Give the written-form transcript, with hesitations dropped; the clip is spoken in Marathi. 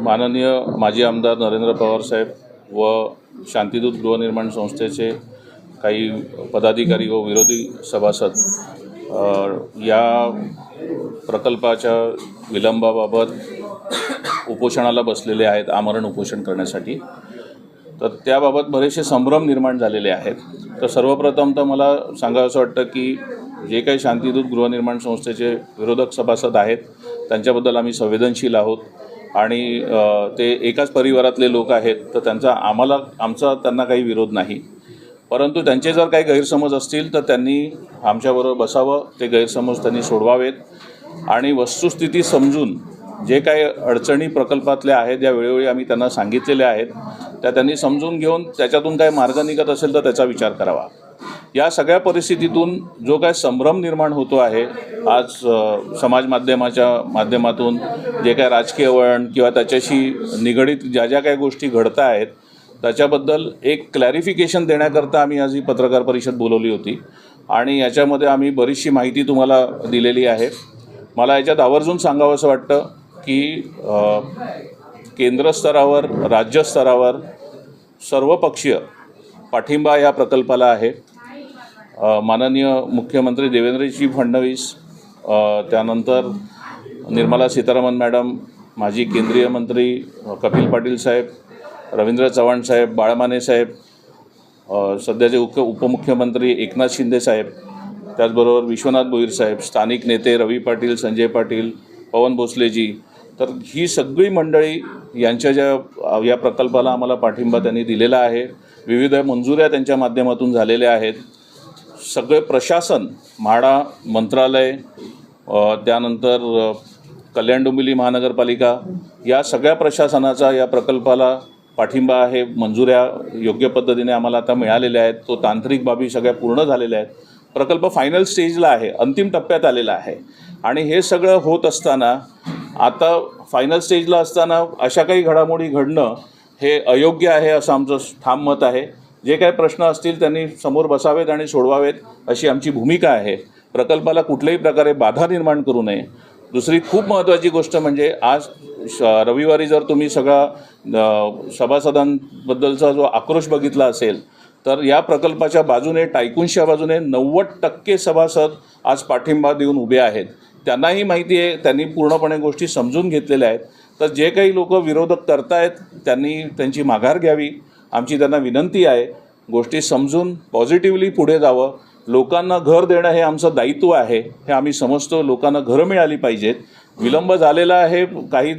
माननीय माजी आमदार नरेंद्र पवार साहेब व शांतिदूत गृहनिर्माण संस्थेचे काही पदाधिकारी व विरोधी सभासद या प्रकल्पाच्या विलंबाबाबत उपोषणाला बसलेले आहेत, आमरण उपोषण करण्यासाठी। तर त्याबाबत बरेचसे संभ्रम निर्माण झालेले आहेत। तर सर्वप्रथम तर मला सांगावंसं वाटतं की जे काही शांतिदूत गृहनिर्माण संस्थेचे विरोधक सभासद आहेत त्यांच्याबद्दल आम्ही संवेदनशील आहोत आणि ते एकाच परिवारातले लोक आहेत, तर आमचा त्यांना काही विरोध नाही। परंतु त्यांचे जर काही गैरसमज असतील तर त्यांनी आमच्याबरोबर बसावं, ते गैरसमज त्यांनी सोडवावेत आणि वस्तुस्थिती समजून जे काही अडचणी प्रकल्पातल्या आहेत या वेळोवेळी आम्ही त्यांना सांगितलेल्या आहेत त्या त्यांनी समजून घेऊन त्याच्यातून काही मार्ग निघत असेल तर त्याचा विचार करावा। या सगळ्या परिस्थितीतून जो काय संभ्रम निर्माण होतो आहे आज समाज माध्यमाच्या माध्यमातून, जे काय राजकीय वळण किंवा त्याच्याशी निगडीत ज्या ज्या काही गोष्टी घडत आहेत त्याच्याबद्दल एक क्लॅरिफिकेशन देण्याकरता आम्ही आज ही पत्रकार परिषद बोलवली होती आणि याच्यामध्ये आम्ही बरीचशी माहिती तुम्हाला दिलेली आहे। मला याच्यात आवर्जून सांगावंसं वाटतं की केंद्र स्तरावर, राज्य स्तरावर सर्वपक्षीय पाठिंबा या प्रकल्पाला आहे। माननीय मुख्यमंत्री देवेंद्रजी फडणवीस, त्यानंतर निर्मला सीतारामन मॅडम, माजी केंद्रीय मंत्री कपिल पाटील साहेब, रवींद्र चव्हाण साहेब, बाळमाने साहेब, सध्याचे उपमुख्यमंत्री एकनाथ शिंदे साहेब, त्याचबरोबर विश्वनाथ भोईर साहेब, स्थानिक नेते रवी पाटील, संजय पाटील, पवन भोसलेजी, तर ही सगळी मंडळी यांच्या या प्रकल्पाला आम्हाला पाठिंबा त्यांनी दिलेला आहे। विविध मंजुऱ्या त्यांच्या माध्यमातून झालेल्या आहेत। सगळे प्रशासन, म्हाडा मंत्रालय, त्यानंतर कल्याण डोंबिवली महानगरपालिका, या सगळ्या प्रशासनाचा या प्रकल्पाला पाठिंबा आहे। मंजुऱ्या योग्य पद्धतीने आम्हाला आता मिळालेल्या आहेत, तो तांत्रिक बाबी सगळ्या पूर्ण झालेल्या आहेत। प्रकल्प फायनल स्टेजला आहे, अंतिम टप्प्यात आलेला आहे आणि हे सगळं होत असताना, आता फायनल स्टेजला असताना अशा काही घडामोडी घडणं हे अयोग्य आहे असं आमचं ठाम मत आहे। जे काही प्रश्न असतील त्यांनी समोर बसावेत आणि सोडवावेत अशी आमची भूमिका आहे। प्रकल्पाला कुठल्याही प्रकारे बाधा निर्माण करू नये। दुसरी खूप महत्त्वाची गोष्ट म्हणजे आज रविवारी जर तुम्ही सगळा सभासदांबद्दलचा जो आक्रोश बघितला असेल तर या प्रकल्पाच्या बाजूने, टायकून्सच्या बाजूने 90% सभासद आज पाठिंबा देऊन उभे आहेत। त्यांनाही माहिती आहे, त्यांनी पूर्णपणे गोष्टी समजून घेतलेल्या आहेत। तर जे काही लोक विरोधक करतायत त्यांनी त्यांची माघार घ्यावी, आमची त्यांना विनंती आहे। गोष्टी समजून पॉझिटिव्हली पुढे जावं। लोकांना घर देणं हे आमचं दायित्व आहे, हे आम्ही समजतो। लोकांना घरं मिळाली पाहिजेत। विलंब झालेला आहे, काही